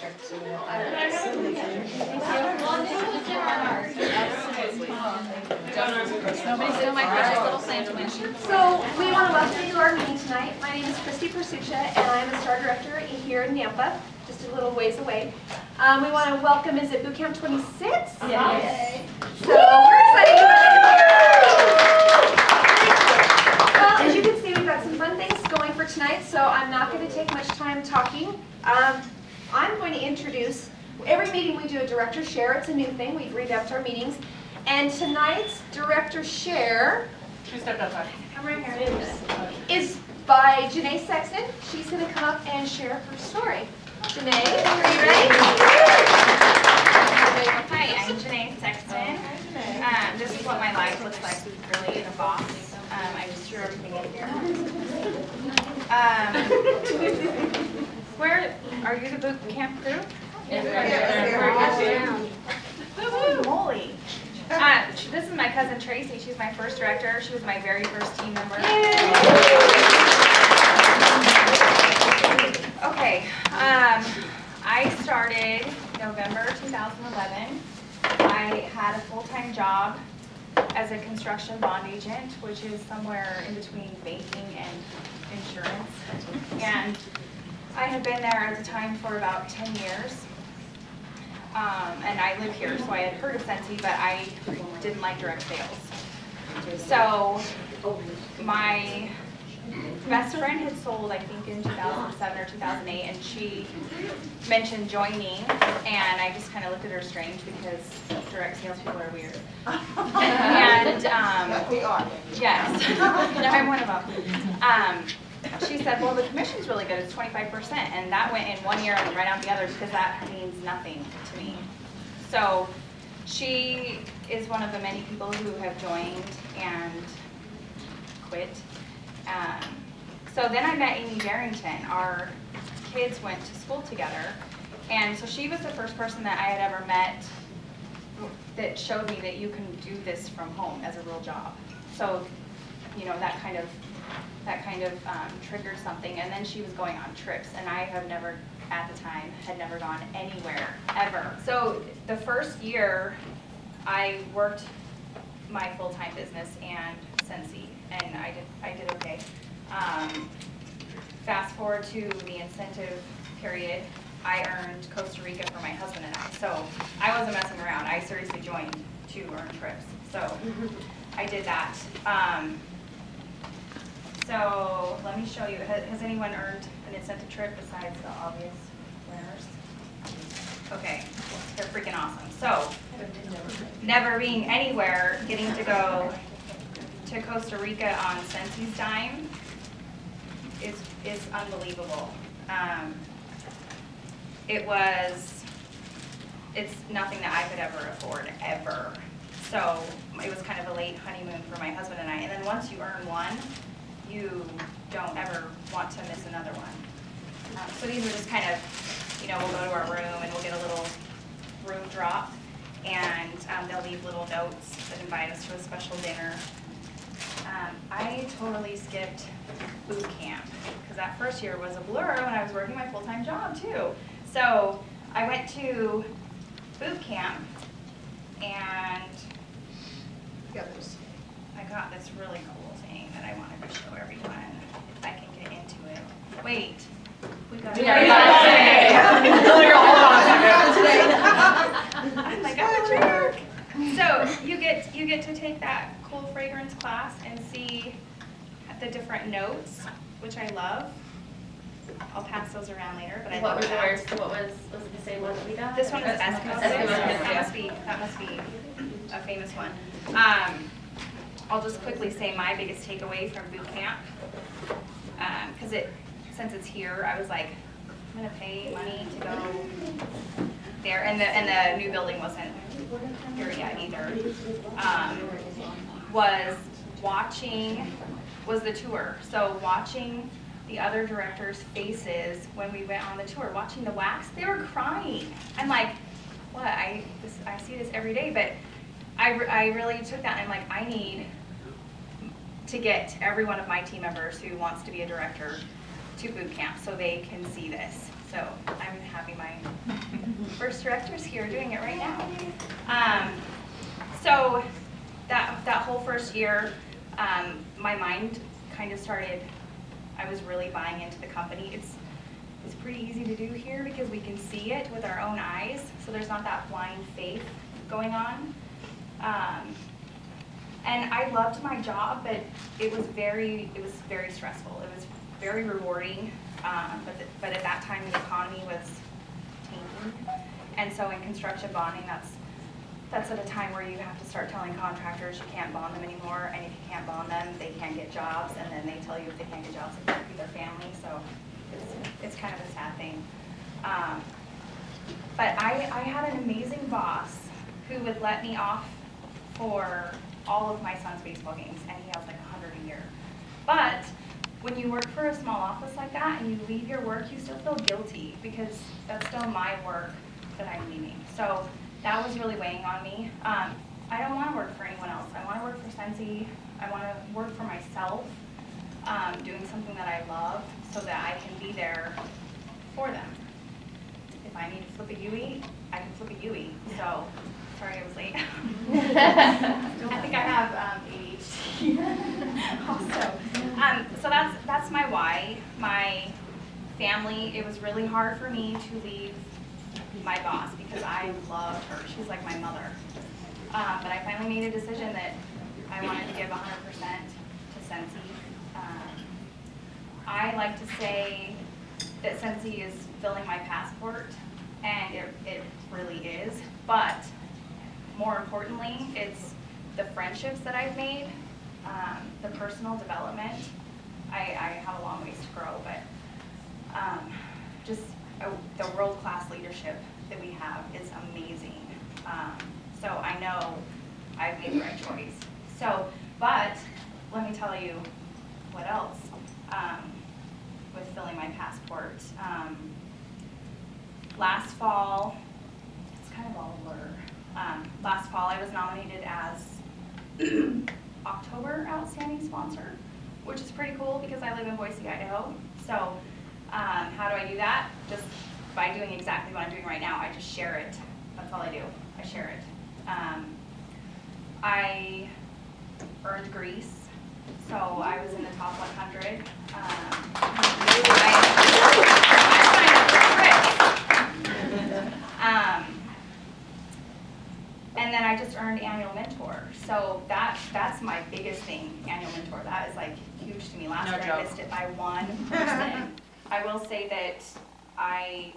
Nobody stole my precious little plant wish. So we want to welcome you to our meeting tonight. My name is Christie Przusucha, and I'm a star director here in Nampa, just a little ways away. We want to welcome, is it Boot Camp 26? Yes. So we're excited to be here. Well, as you can see, we've got some fun things going for tonight, so I'm not going to take much time talking. I'm going to introduce, every meeting we do a director share. It's a new thing. We've revamped our meetings. And tonight's director share is by Janae Sexton. She's going to come up and share her story. Janae, are you ready? Hi, I'm Janae Sexton. This is what my life looks like really in a box. I just threw everything in here. Where are you, the boot camp crew? Yes. Holy moly. This is my cousin Tracy. She's my first director. She was my very first team member. Okay. I started November 2011. I had a full-time job as a construction bond agent, which is somewhere in between banking and insurance. And I had been there at the time for about 10 years. And I live here, so I had heard of Scentsy, but I didn't like direct sales. So my best friend had sold, I think, in 2007 or 2008, and she mentioned joining, and I just kind of looked at her strange because direct sales people are weird. And we are. yes, I'm one of them. She said, well, the commission's really good, it's 25%, and that went in 1 year and right out the other because that means nothing to me. So she is one of the many people who have joined and quit. So then I met Amy Barrington. Our kids went to school together, and so she was the first person that I had ever met that showed me that you can do this from home as a real job. So, you know, that kind of triggered something. And then she was going on trips, and I have never, at the time, had never gone anywhere, ever. So the first year, I worked my full-time business and Scentsy, and I did okay. Fast forward to the incentive period, I earned Costa Rica for my husband and I. So I wasn't messing around. I seriously joined to earn trips. So I did that. So let me show you. Has anyone earned an incentive trip besides the obvious winners? Okay, they're freaking awesome. So never being anywhere, getting to go to Costa Rica on Scentsy's dime is unbelievable. It's nothing that I could ever afford, ever. So it was kind of a late honeymoon for my husband and I. And then once you earn one, you don't ever want to miss another one. So these are just kind of, you know, we'll go to our room and we'll get a little room drop, and they'll leave little notes that invite us to a special dinner. I totally skipped boot camp because that first year was a blur when I was working my full-time job too. So I went to boot camp, and I got this really cool thing that I wanted to show everyone, if I can get into it. Wait, we got it. I'm like, I'm a jerk. So you get to take that cool fragrance class and see the different notes, which I love. I'll pass those around later, but I love that. What was it the same one that we got? This one was Eskimo. That must be a famous one. I'll just quickly say my biggest takeaway from boot camp, because since it's here, I was like, I'm gonna pay money to go there, and the new building wasn't here yet either. Was the tour. So watching the other directors' faces when we went on the tour, watching the wax, they were crying. I'm like, what? I see this every day, but I really took that and I'm like, I need to get every one of my team members who wants to be a director to boot camp so they can see this. So I'm happy my first directors here doing it right now. So that whole first year, my mind kind of started, I was really buying into the company. It's pretty easy to do here because we can see it with our own eyes, so there's not that blind faith going on. And I loved my job, but it was very stressful. It was very rewarding, but at that time the economy was tanking, and so in construction bonding, that's at a time where you have to start telling contractors you can't bond them anymore, and if you can't bond them, they can't get jobs, and then they tell you if they can't get jobs, they can't feed their family, so it's kind of a sad thing. But I had an amazing boss who would let me off for all of my son's baseball games, and he has like 100 a year. But when you work for a small office like that and you leave your work, you still feel guilty because that's still my work that I'm leaving. So that was really weighing on me. I don't want to work for anyone else. I want to work for Scentsy. I want to work for myself, doing something that I love so that I can be there for them. If I need to flip a UE, I can flip a UE. So, sorry I was late. I think I have ADHD also. So that's my why. My family, it was really hard for me to leave my boss because I loved her. She's like my mother. But I finally made a decision that I wanted to give 100% to Scentsy. I like to say that Scentsy is filling my passport, and it really is. But more importantly, it's the friendships that I've made, the personal development. I have a long ways to grow, but just the world-class leadership that we have is amazing. So I know I've made the right choice. So, but let me tell you what else with filling my passport. Last fall, it's kind of all a blur. Last fall I was nominated as October Outstanding Sponsor, which is pretty cool because I live in Boise, Idaho. So how do I do that? Just by doing exactly what I'm doing right now. I just share it. That's all I do. I share it. I earned Greece, so I was in the top 100. And then I just earned Annual Mentor. So that's my biggest thing, Annual Mentor. That is like huge to me. Last year I missed it by one person. I will say that I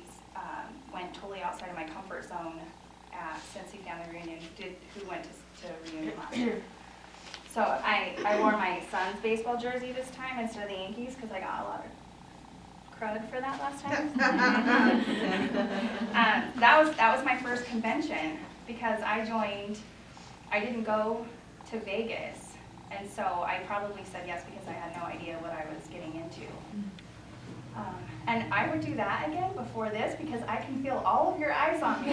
went totally outside of my comfort zone at Scentsy Family Reunion, who went to reunion last year. So I wore my son's baseball jersey this time instead of the Yankees because I got a lot of crud for that last time. That was my first convention because I didn't go to Vegas, and so I probably said yes because I had no idea what I was getting into. And I would do that again before this because I can feel all of your eyes on me.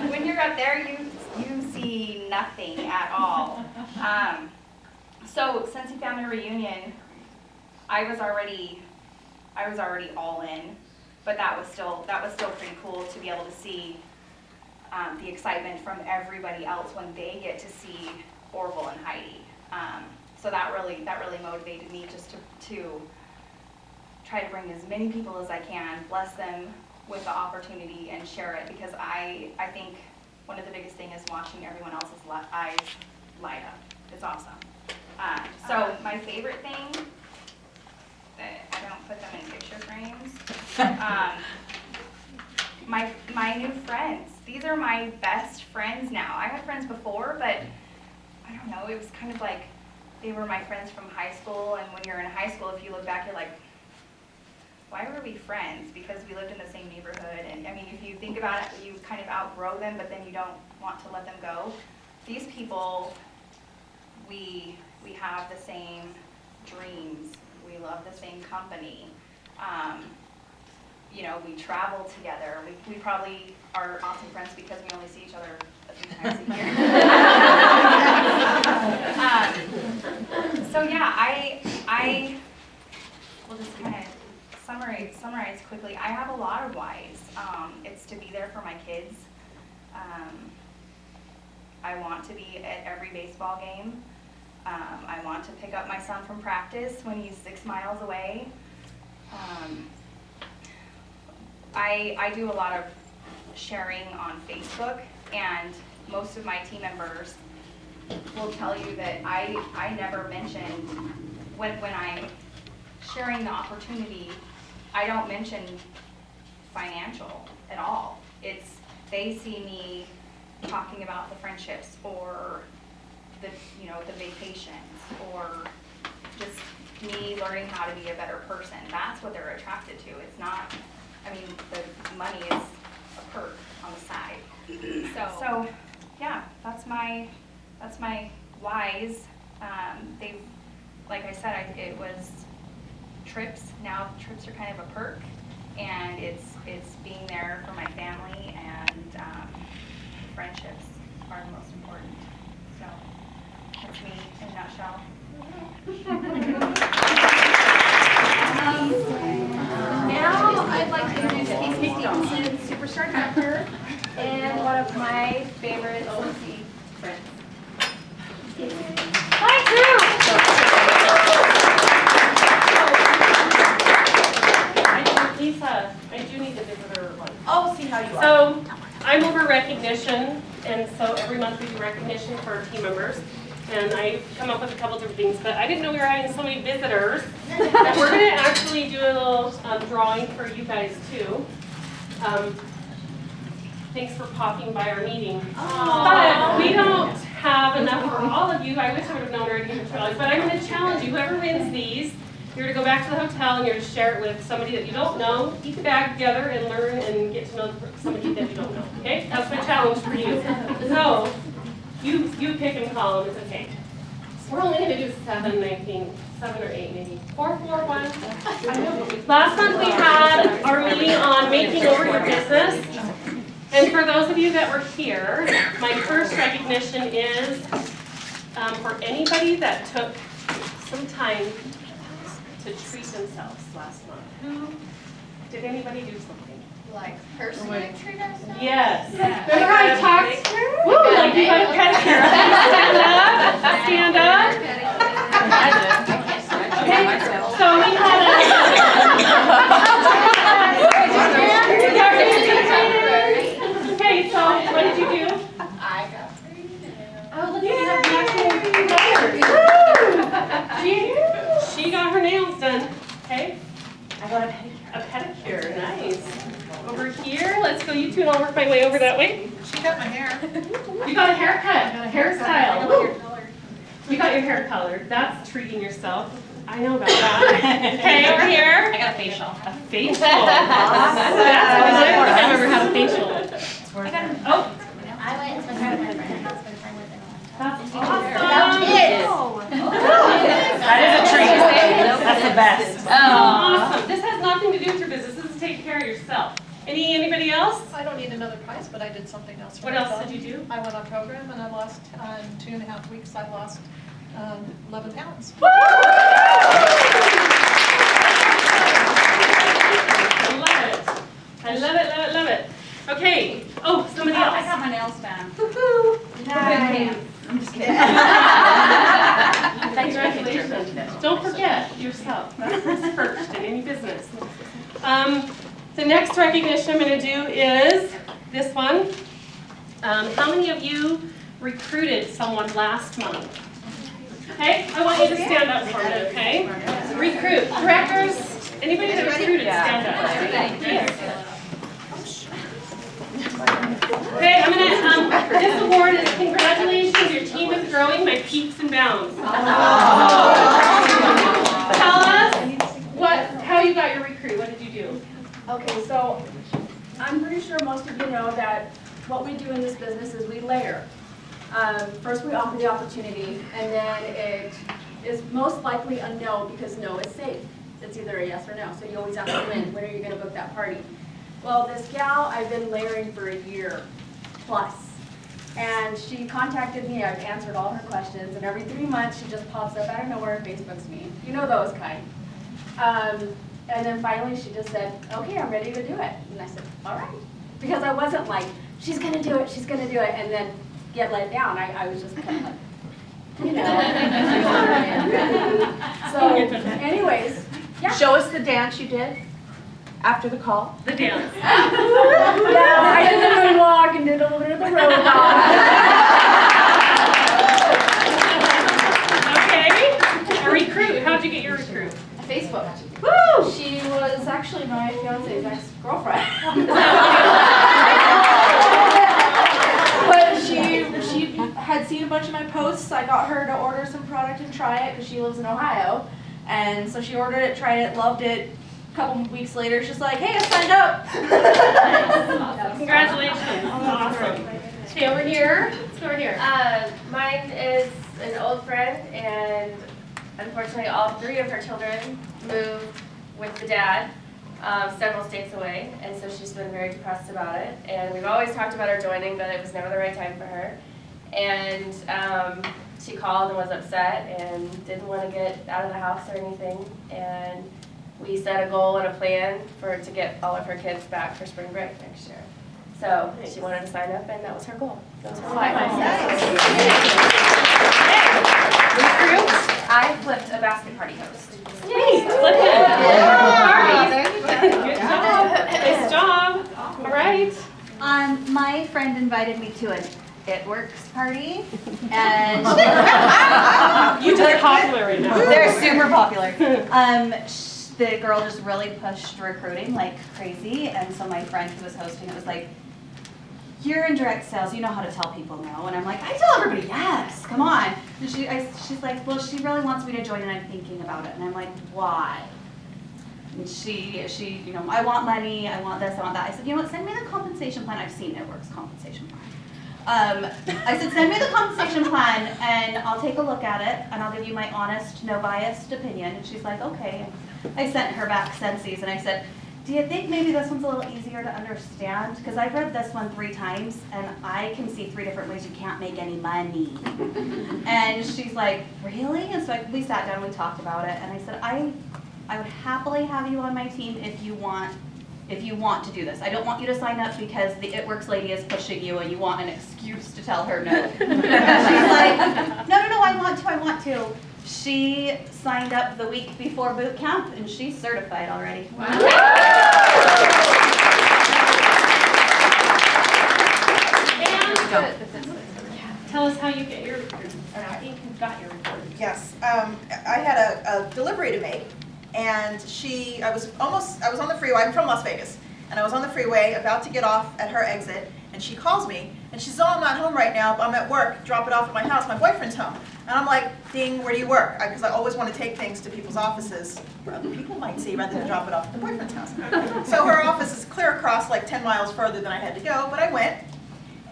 When you're up there, you see nothing at all. So Scentsy Family Reunion, I was already all in, but that was still pretty cool to be able to see the excitement from everybody else when they get to see Orville and Heidi. So that really motivated me just to try to bring as many people as I can, bless them with the opportunity and share it, because I think one of the biggest things is watching everyone else's eyes light up. It's awesome. So my favorite thing, I don't put them in picture frames, my new friends. These are my best friends now. I had friends before, but I don't know, it was kind of like they were my friends from high school, and when you're in high school, if you look back, you're like, why were we friends? Because we lived in the same neighborhood, and I mean, if you think about it, you kind of outgrow them, but then you don't want to let them go. These people, we have the same dreams. We love the same company. You know, we travel together. We probably are awesome friends because we only see each other a few times a year. So yeah, I will just kind of summarize summarize quickly, I have a lot of whys. It's to be there for my kids. I want to be at every baseball game. I want to pick up my son from practice when he's 6 miles away. I do a lot of sharing on Facebook, and most of my team members will tell you that I never mention, when I'm sharing the opportunity, I don't mention financial at all. They see me talking about the friendships or the vacations or just me learning how to be a better person. That's what they're attracted to. It's not, the money is a perk on the side. So yeah, that's my whys. Like I said, it was trips. Now trips are kind of a perk, and it's being there for my family, and friendships are the most important. So that's me in a nutshell. Now I'd like to introduce Christie, Superstar Director, and one of my favorite Scentsy friends. Hi, too! Lisa, I do need the visitor one. Oh, see how you are. So I'm over recognition, and so every month we do recognition for our team members. And I come up with a couple different things, but I didn't know we were having so many visitors. That we're going to actually do a little drawing for you guys too. Thanks for popping by our meeting. But we don't have enough for all of you. I wish I would have known already, but I'm going to challenge you. Whoever wins these, you're to go back to the hotel and you're to share it with somebody that you don't know. Eat the bag together and learn and get to know somebody that you don't know. Okay? That's my challenge for you. So you pick and call them. It's okay. We're only going to do 7 or 8 maybe. 4, 4, 1. Last month we had our meeting on making over your business. And for those of you that were here, my first recognition is for anybody that took some time to treat themselves last month. Did anybody do something? Like personally treat ourselves? Yes. Remember I talked? Woo, like you got a pedicure. Stand up. Okay, so we had Okay, so what did you do? I got treated. Oh, look at that. She got her nails done. Okay. I got a pedicure. Nice. Over here, let's go you two and I'll work my way over that way. She got my hair. You got a haircut. Hairstyle. You got your hair colored. That's treating yourself. I know about that. Okay, over here. I got a facial. A facial. Awesome. That's what I think I've ever had a facial. Oh. I went and spent time with my friend and spent time with them. That's awesome. That is a treat. That's the best. Awesome. This has nothing to do with your business. This is taking care of yourself. Anybody else? I don't need another prize, but I did something else for What myself. else did you do? I went on program and I lost, in 2.5 weeks, I lost 11 pounds. I love it. I love it, love it, love it. Okay. Oh, somebody else. I got my nails done. Woohoo. Nice. I'm just kidding. Congratulations. Don't forget yourself. That's first in any business. The next recognition I'm going to do is this one. How many of you recruited someone last month? Okay, I want you to stand up for me, okay? Recruit. Directors, anybody that recruited, stand up. Okay, I'm going to, this award is congratulations, your team is growing by leaps and bounds. Tell us how you got your recruit, what did you do? Okay, so I'm pretty sure most of you know that what we do in this business is we layer. First we offer the opportunity, and then it is most likely a no because no is safe. It's either a yes or no, so you always ask when are you going to book that party? Well, this gal, I've been layering for a year plus, and she contacted me. I've answered all her questions, and every 3 months she just pops up out of nowhere and Facebooks me. You know those kind. And then finally she just said, okay, I'm ready to do it. And I said, all right. Because I wasn't like, she's gonna do it, and then get let down. I was just kind of like, you know. So anyways, yeah. Show us the dance you did after the call. The dance. Yeah, I did the moonwalk and did a little bit of the robot. Okay. A recruit. How'd you get your recruit? Facebook. Woo! She was actually my fiance's ex-girlfriend. But she had seen a bunch of my posts. I got her to order some product and try it because she lives in Ohio. And so she ordered it, tried it, loved it. A couple weeks later, she's like, hey, I signed up. Congratulations. Awesome. Stay over here. Let's go over here. Mine is an old friend, and unfortunately all 3 of her children moved with the dad several states away, and so she's been very depressed about it. And we've always talked about her joining, but it was never the right time for her. And she called and was upset and didn't want to get out of the house or anything. And we set a goal and a plan for her to get all of her kids back for spring break next year. So she wanted to sign up, and that was her goal. That was her life. I flipped a basket party host. Yay! Flip it. Good job. Nice job. All right. My friend invited me to an It Works party, and You just popular right now. they're super popular. The girl just really pushed recruiting like crazy, and so my friend who was hosting it was like, you're in direct sales, you know how to tell people no. And I'm like, I tell everybody yes, come on. And she's like, well, she really wants me to join and I'm thinking about it. And I'm like, why? And she, you know, I want money, I want this, I want that. I said, you know what, send me the compensation plan. I've seen It Works compensation plan. I said, send me the compensation plan and I'll take a look at it and I'll give you my honest, no biased opinion. And she's like, okay. I sent her back Scentsy's and I said, do you think maybe this one's a little easier to understand? Because I've read this one 3 times and I can see 3 different ways you can't make any money. And she's like, really? And so we sat down and we talked about it and I said, I would happily have you on my team if you want to do this. I don't want you to sign up because the It Works lady is pushing you and you want an excuse to tell her no. She's like, no, I want to. She signed up the week before boot camp and she's certified already. Wow. And tell us how you get your recruit, or how you got your recruit. Yes, I had a delivery to make, and I was on the freeway. I'm from Las Vegas, and I was on the freeway about to get off at her exit, and she calls me, and she says, oh, I'm not home right now, but I'm at work. Drop it off at my house. My boyfriend's home. And I'm like, ding, where do you work? Because I always want to take things to people's offices where other people might see rather than drop it off at the boyfriend's house. So her office is clear across like 10 miles further than I had to go, but I went.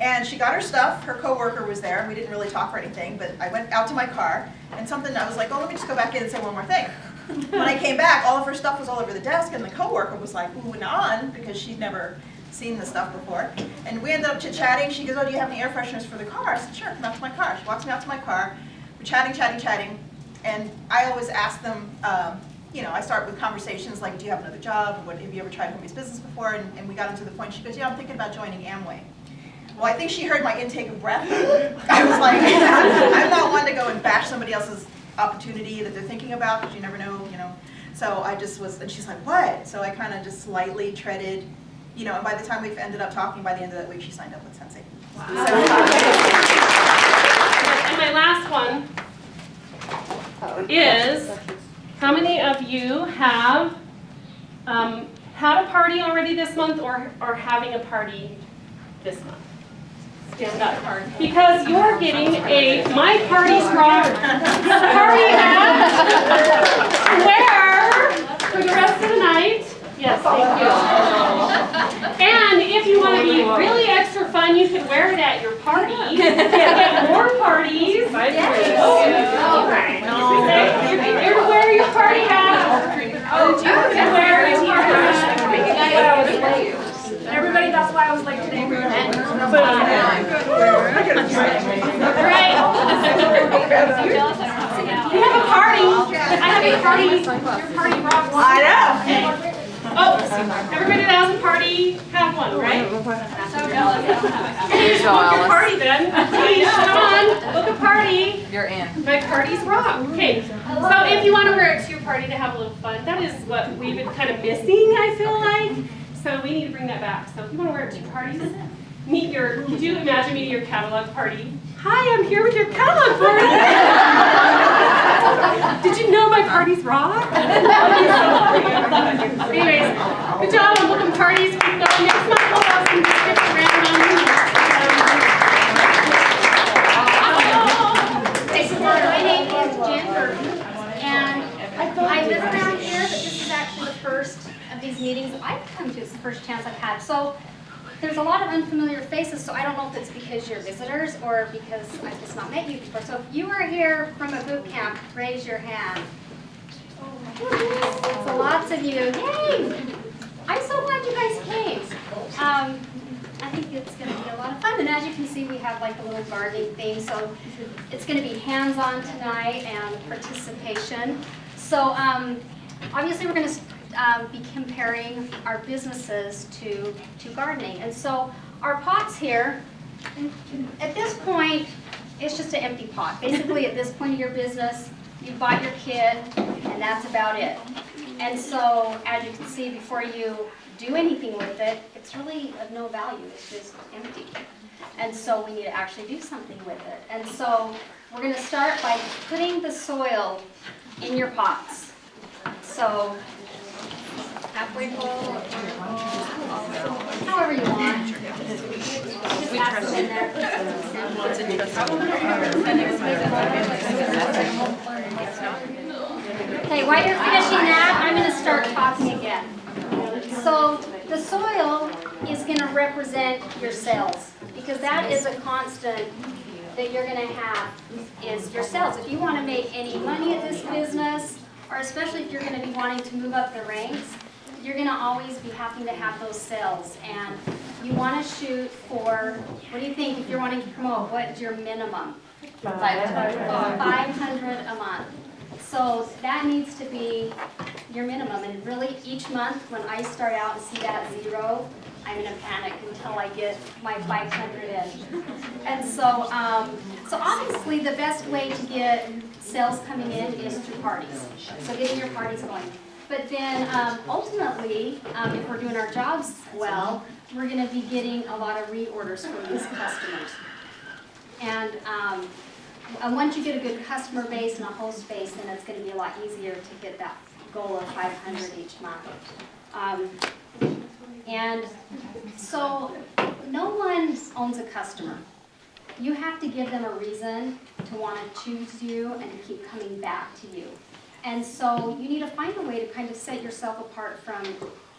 And she got her stuff. Her coworker was there, and we didn't really talk or anything, but I went out to my car, and I was like, oh, let me just go back in and say one more thing. When I came back, all of her stuff was all over the desk, and the coworker was like, ooh and on, because she'd never seen the stuff before. And we ended up chit-chatting. She goes, oh, do you have any air fresheners for the car? I said, sure, come out to my car. She walks me out to my car. We're chatting, and I always ask them, you know, I start with conversations like, do you have another job? Have you ever tried home-based business before? And we got into the point, she goes, yeah, I'm thinking about joining Amway. Well, I think she heard my intake of breath. I was like, I'm not one to go and bash somebody else's opportunity that they're thinking about, because you never know, you know. So I just was, and she's like, what? So I kind of just lightly treaded, you know, and by the time we've ended up talking, by the end of that week, she signed up with Scentsy. Wow. So, and my last one is, how many of you have had a party already this month or are having a party this month? Stand up. Because you're getting a My Party's Rock party hat to wear for the rest of the night. Yes, thank you. And if you want to be really extra fun, you can wear it at your party. Get more parties. Yes. Oh, right. You're to wear your party hat. Oh, you can wear your party hat. Everybody, that's why I was late today. All right. We have a party. I have a party. Your party rocks. I know. Okay. Oh, everybody that has a party, have one, right? Book a party then. Please, come on, book a party. You're in. My parties rock. Okay, so if you want to wear it to your party to have a little fun, that is what we've been kind of missing, I feel like. So we need to bring that back. So if you want to wear it to your parties, could you imagine meeting your catalog party? Hi, I'm here with your catalog party. Did you know my parties rock? Anyways, good job on booking parties. Keep going. Next month we'll have some different random. Okay, so my name is Jen Burton, and I've been around here, but this is actually the first of these meetings I've come to. It's the first chance I've had. So there's a lot of unfamiliar faces, so I don't know if it's because you're visitors or because I've just not met you before. So if you are here from a boot camp, raise your hand. So lots of you. Yay! I'm so glad you guys came. I think it's going to be a lot of fun. And as you can see, we have like a little gardening theme. So it's going to be hands-on tonight and participation. So obviously we're going to be comparing our businesses to gardening. And so our pots here, at this point, it's just an empty pot. Basically, at this point of your business, you bought your kit, and that's about it. And so, as you can see, before you do anything with it, it's really of no value. It's just empty. And so we need to actually do something with it. And so we're going to start by putting the soil in your pots. So halfway full, however you want. Just pass it in there. Okay, while you're finishing that, I'm going to start talking again. So the soil is going to represent your sales, because that is a constant that you're going to have is your sales. If you want to make any money at this business, or especially if you're going to be wanting to move up the ranks, you're going to always be having to have those sales. And you want to shoot for, what do you think if you're wanting to promote? What's your minimum? 500 a month. So that needs to be your minimum. And really each month when I start out and see that 0, I'm in a panic until I get my 500 in. And so, so obviously the best way to get sales coming in is through parties. So getting your parties going. But then ultimately, if we're doing our jobs well, we're going to be getting a lot of reorders from these customers. And once you get a good customer base and a host base, then it's going to be a lot easier to get that goal of 500 each month. And so no one owns a customer. You have to give them a reason to want to choose you and to keep coming back to you. And so you need to find a way to kind of set yourself apart from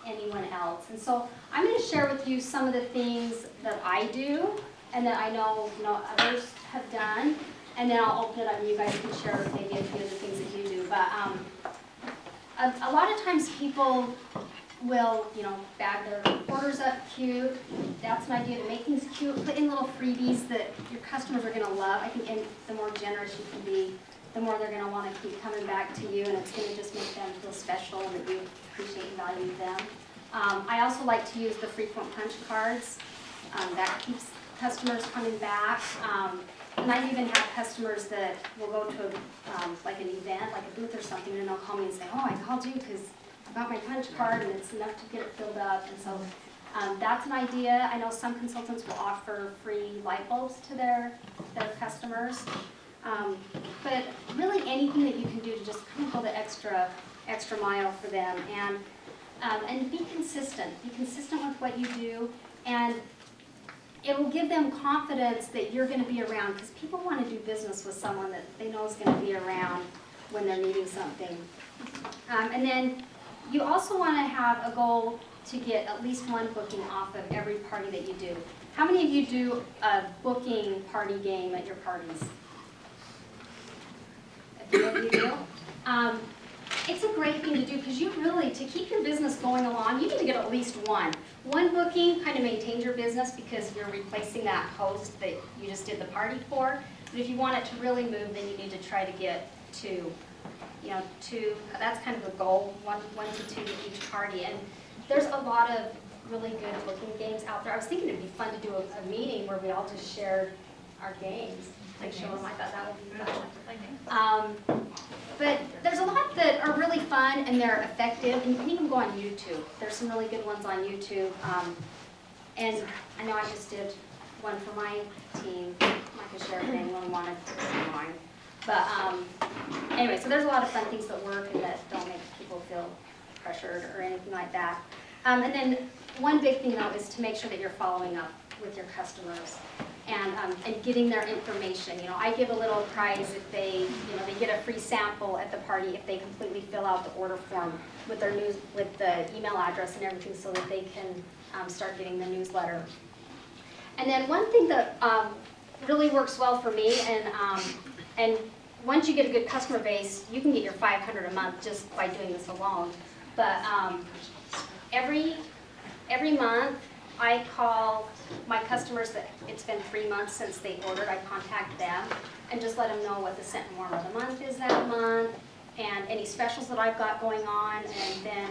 anyone else. And so I'm going to share with you some of the things that I do and that I know others have done. And then I'll open it up and you guys can share maybe a few of the things that you do. But a lot of times people will, bag their orders up cute. That's an idea to make things cute. Put in little freebies that your customers are going to love. I think the more generous you can be, the more they're going to want to keep coming back to you, and it's going to just make them feel special and that you appreciate and value them. I also like to use the frequent punch cards. That keeps customers coming back. And I even have customers that will go to like an event, like a booth or something, and they'll call me and say, oh, I called you because I got my punch card and it's enough to get it filled up. And so that's an idea. I know some consultants will offer free light bulbs to their customers. But really anything that you can do to just kind of go the extra mile for them. And be consistent. Be consistent with what you do. And it will give them confidence that you're going to be around, because people want to do business with someone that they know is going to be around when they're needing something. And then you also want to have a goal to get at least one booking off of every party that you do. How many of you do a booking party game at your parties? A few of you do. It's a great thing to do because you really, to keep your business going along, you need to get at least one. One booking kind of maintains your business because you're replacing that host that you just did the party for. But if you want it to really move, then you need to try to get 2. you know, that's kind of a goal, one to two each party. And there's a lot of really good looking games out there. I was thinking it'd be fun to do a meeting where we all just shared our games, like show them. I thought that would be fun. But there's a lot that are really fun and they're effective, and you can even go on YouTube. There's some really good ones on YouTube. And I know I just did one for my team. I could share if anyone wanted to see mine. But anyway, so there's a lot of fun things that work and that don't make people feel pressured or anything like that. And then one big thing though is to make sure that you're following up with your customers and getting their information. You know, I give a little prize if they, you know, they get a free sample at the party if they completely fill out the order form with their with the email address and everything, so that they can start getting the newsletter. And then one thing that really works well for me, and once you get a good customer base, you can get your 500 a month just by doing this alone. But every month, I call my customers that it's been 3 months since they ordered. I contact them and just let them know what the scent and warm of the month is that month and any specials that I've got going on, and then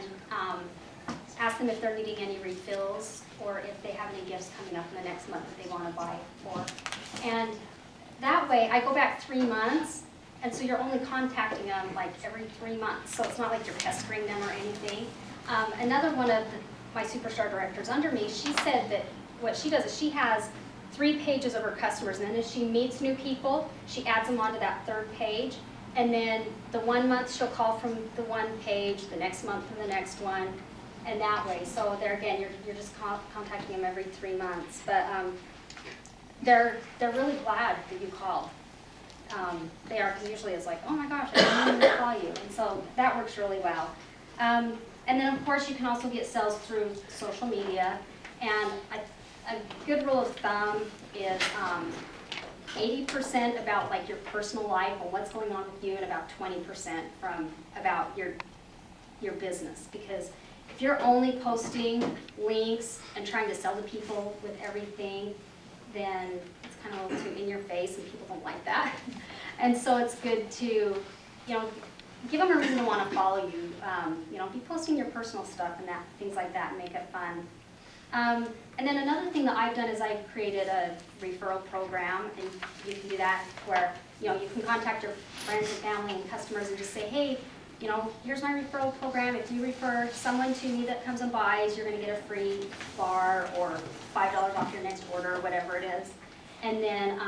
ask them if they're needing any refills or if they have any gifts coming up in the next month that they want to buy for. And that way, I go back 3 months, and so you're only contacting them like every 3 months, so it's not like you're pestering them or anything. Another one of my superstar directors under me, she said that what she does is she has 3 pages of her customers, and then as she meets new people, she adds them onto that 3rd page, and then the 1 month she'll call from the 1 page, the next month from the next one, and that way. So there again, you're just contacting them every 3 months, but they're really glad that you called. They are, because usually it's like, oh my gosh, I didn't even call you, and so that works really well. And then of course you can also get sales through social media, and a good rule of thumb is 80% about like your personal life and what's going on with you, and about 20% from about your business. Because if you're only posting links and trying to sell to people with everything, then it's kind of a little too in your face, and people don't like that. And so it's good to, you know, give them a reason to want to follow you. You know, be posting your personal stuff and things like that, and make it fun. And then another thing that I've done is I've created a referral program, and you can do that where, you know, you can contact your friends and family and customers and just say, hey, you know, here's my referral program. If you refer someone to me that comes and buys, you're going to get a free bar or $5 off your next order, or whatever it is. And then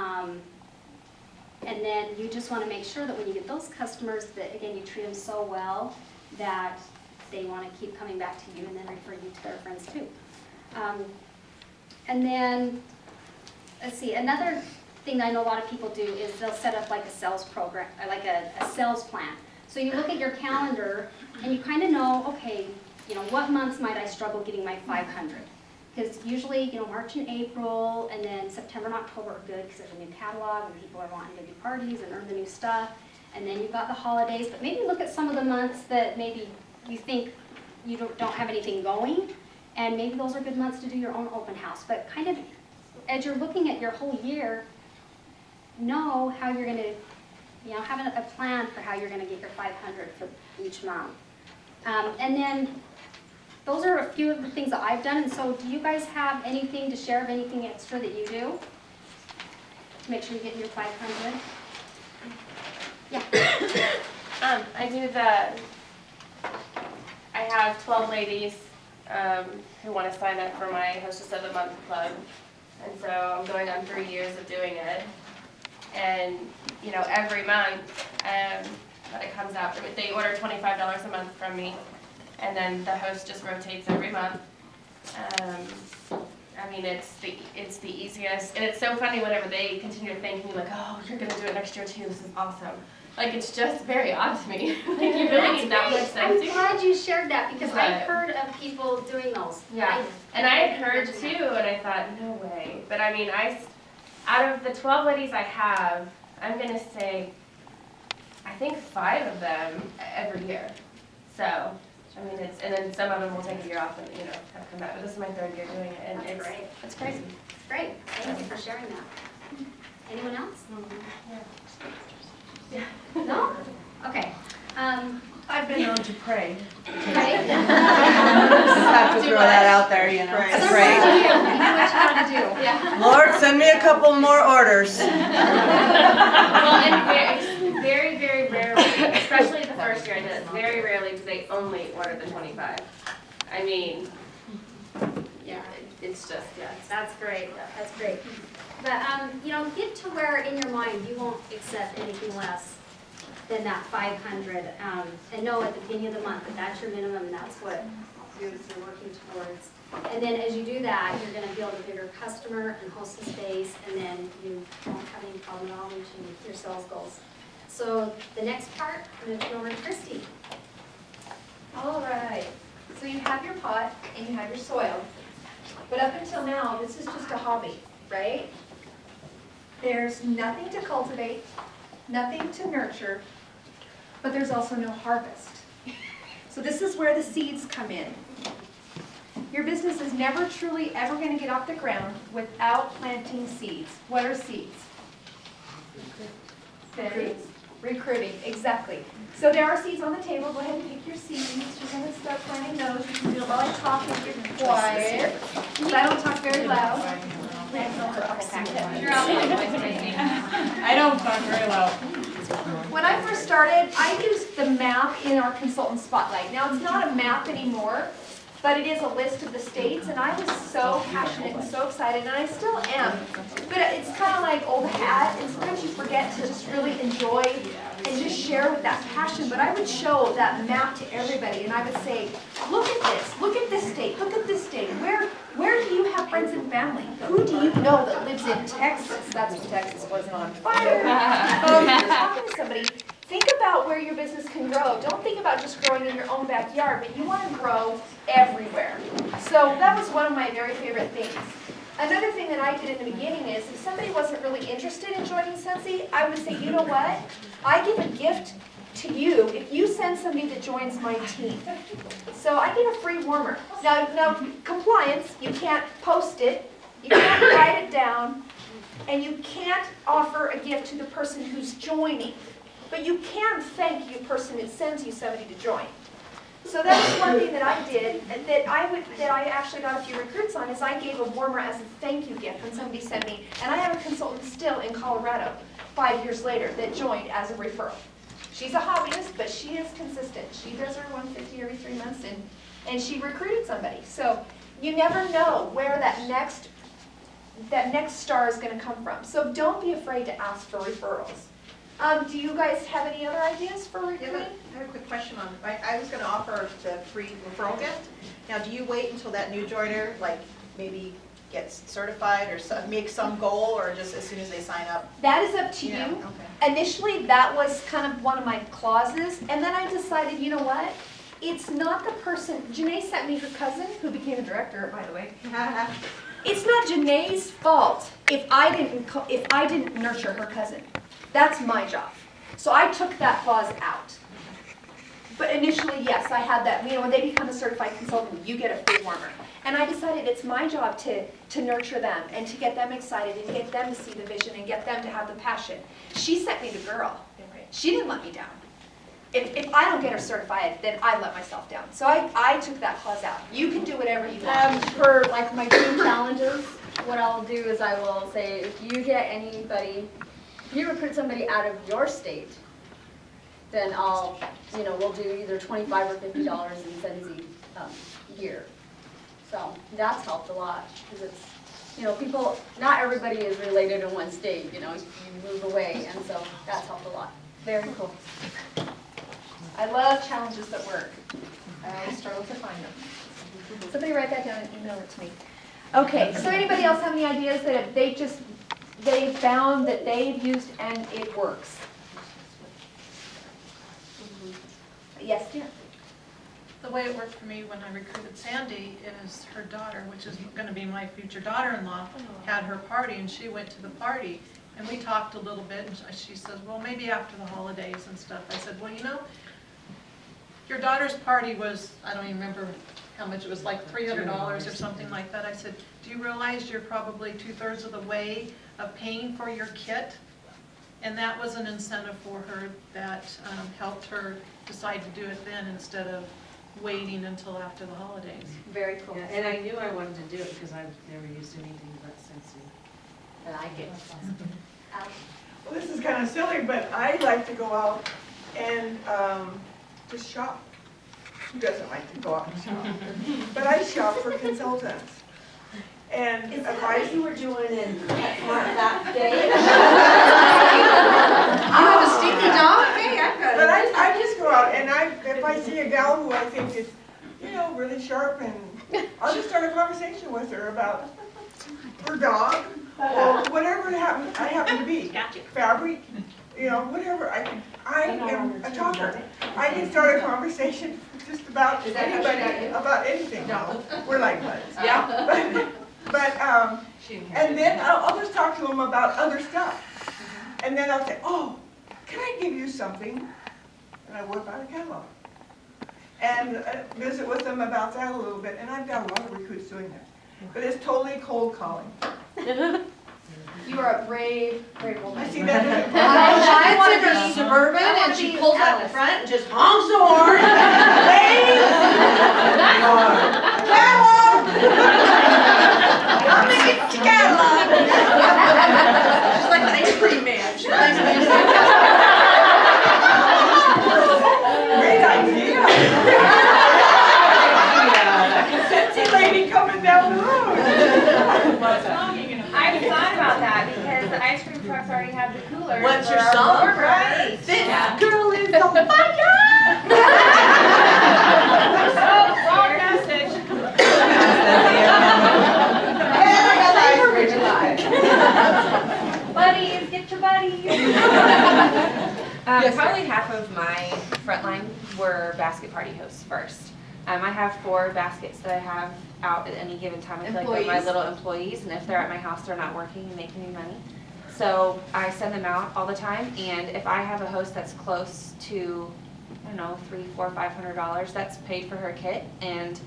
you just want to make sure that when you get those customers that, again, you treat them so well that they want to keep coming back to you and then refer you to their friends too. And then, let's see, another thing that I know a lot of people do is they'll set up like a sales program, like a sales plan. So you look at your calendar and you kind of know, okay, you know, what months might I struggle getting my 500? Because usually, you know, March and April, and then September and October are good because there's a new catalog and people are wanting to do parties and earn the new stuff. And then you've got the holidays, but maybe look at some of the months that maybe you think you don't have anything going, and maybe those are good months to do your own open house. But kind of, as you're looking at your whole year, know how you're going to, you know, have a plan for how you're going to get your 500 for each month. And then those are a few of the things that I've done. And so do you guys have anything to share of anything extra that you do to make sure you get your 500? Yeah. I do I have 12 ladies who want to sign up for my Hostess of the Month club. And so I'm going on 3 years of doing it. And, you know, every month that it comes out, they order $25 a month from me. And then the host just rotates every month. I mean, it's the easiest. And it's so funny whenever they continue to thank me, like, oh, you're going to do it next year too. This is awesome. Like, it's just very odd to me. Like, you really need that much sense. I'm glad you shared that, because I've heard of people doing those. Yeah, and I had heard too, and I thought, no way. But I mean, out of the 12 ladies I have, I'm going to say, I think 5 of them every year. So, I mean, and then some of them will take a year off and, you know, kind of come back. But this is my 3rd year doing it, and it's crazy. It's great. Thank you for sharing that. Anyone else? Yeah. No? Okay. I've been known to pray. Right? Just have to throw that out there, you know. Right. So Pray. what do you do? You know what you want to do. Yeah. Lord, send me a couple more orders. Well, and very, very rarely, especially the first year I did it, very rarely do they only order the 25. I mean, Yeah. it's just, yeah. That's great, that's great. But, you know, get to where in your mind you won't accept anything less than that 500. And know at the beginning of the month that that's your minimum and that's what you're working towards. And then as you do that, you're gonna build a bigger customer and hostess base, and then you won't have any problem at all reaching your sales goals. So the next part, I'm gonna turn over to Christie. All right, so you have your pot and you have your soil, but up until now, this is just a hobby, right? There's nothing to cultivate, nothing to nurture, but there's also no harvest. So this is where the seeds come in. Your business is never truly ever going to get off the ground without planting seeds. What are seeds? Recruiting, exactly. So there are seeds on the table. Go ahead and pick your seeds. You're going to start planting those. You can do it while I talk and get quiet. Because I don't talk very loud. I don't talk very loud. When I first started, I used the map in our consultant spotlight. Now, it's not a map anymore, but it is a list of the states, and I was so passionate and so excited, and I still am. But it's kind of like old hat, and sometimes you forget to just really enjoy and just share with that passion. But I would show that map to everybody, and I would say, look at this state, look at this state. Where do you have friends and family? Who do you know that lives in Texas? That's when Texas wasn't on fire. You're talking to somebody. Think about where your business can grow. Don't think about just growing in your own backyard, but you want to grow everywhere. So that was one of my very favorite things. Another thing that I did in the beginning is, if somebody wasn't really interested in joining Scentsy, I would say, you know what? I give a gift to you if you send somebody that joins my team. So I give a free warmer. Now compliance, you can't post it, you can't write it down, and you can't offer a gift to the person who's joining. But you can thank the person that sends you somebody to join. So that was one thing that I did, that I actually got a few recruits on, is I gave a warmer as a thank you gift when somebody sent me. And I have a consultant still in Colorado, 5 years later, that joined as a referral. She's a hobbyist, but she is consistent. She does her 150 every 3 months, and she recruited somebody. So you never know where that next star is going to come from. So don't be afraid to ask for referrals. Do you guys have any other ideas for recruiting? I have a quick question on, I was going to offer the free referral gift. Now, do you wait until that new joiner, like, maybe gets certified or make some goal, or just as soon as they sign up? That is up to you. Okay. Initially, that was kind of one of my clauses, and then I decided, you know what? It's not the person, Janae sent me her cousin, who became a director, by the way. It's not Janae's fault if I didn't nurture her cousin. That's my job. So I took that clause out. But initially, yes, I had that. You know, when they become a certified consultant, you get a free warmer. And I decided it's my job to nurture them and to get them excited and get them to see the vision and get them to have the passion. She sent me the girl. She didn't let me down. If I don't get her certified, then I let myself down. So I took that clause out. You can do whatever you want. For like my team challenges, what I'll do is I will say, if you get anybody, if you recruit somebody out of your state, then we'll do either $25 or $50 in Scentsy gear. So that's helped a lot, because it's, people, not everybody is related in one state, you move away, and so that's helped a lot. Very cool. I love challenges that work. I always struggle to find them. Somebody write that down and email it to me. Okay, so anybody else have any ideas that they found that they've used and it works? Yes, dear. The way it worked for me when I recruited Sandy is her daughter, which is going to be my future daughter-in-law, had her party, and she went to the party. And we talked a little bit, and she says, well, maybe after the holidays and stuff. I said, well, your daughter's party was, I don't even remember how much it was, like $300 or something like that. I said, do you realize you're probably 2/3 of the way of paying for your kit? And that was an incentive for her that helped her decide to do it then instead of waiting until after the holidays. Very cool. Yeah, and I knew I wanted to do it because I've never used anything but Scentsy. I like it. Well, this is kind of silly, but I like to go out and just shop. Who doesn't like to go out and shop? But I shop for consultants. And Is if that I what you were doing in PetSmart that day? You have a stinky dog? Hey, I've got But I just go out and if I see a gal who I think is, you know, really sharp, and I'll just start a conversation with her about her dog or whatever I happen to be. Fabric, you know, whatever. I am a talker. I can start a conversation just about anybody, about anything. No, we're like buds. Yeah. But and then I'll just talk to them about other stuff. And then I'll say, oh, can I give you something? And I whip out a catalog. And visit with them about that a little bit. And I've got a lot of recruits doing that. But it's totally cold calling. You are a brave, brave woman. I see that. I want to be Suburban, I wanna and she be pulls out the Alice. front and just honks the horn. Ladies! Catalog! I'm gonna get your catalog. She's like the ice cream man. She likes ice cream. Great idea. Scentsy lady coming down the road. I thought about that because the ice cream trucks already have the coolers. What's for your our song? board Right. rides. This Yeah. girl is on fire. So, wrong message. Buddies, get your buddies. Probably half of my frontline were basket party hosts first. I have 4 baskets that I have out at any given time. I feel like they're my Employees. little employees, and if they're at my house, they're not working and making me money. So I send them out all the time, and if I have a host that's close to, I don't know, $300, $400, $500, that's paid for her kit. And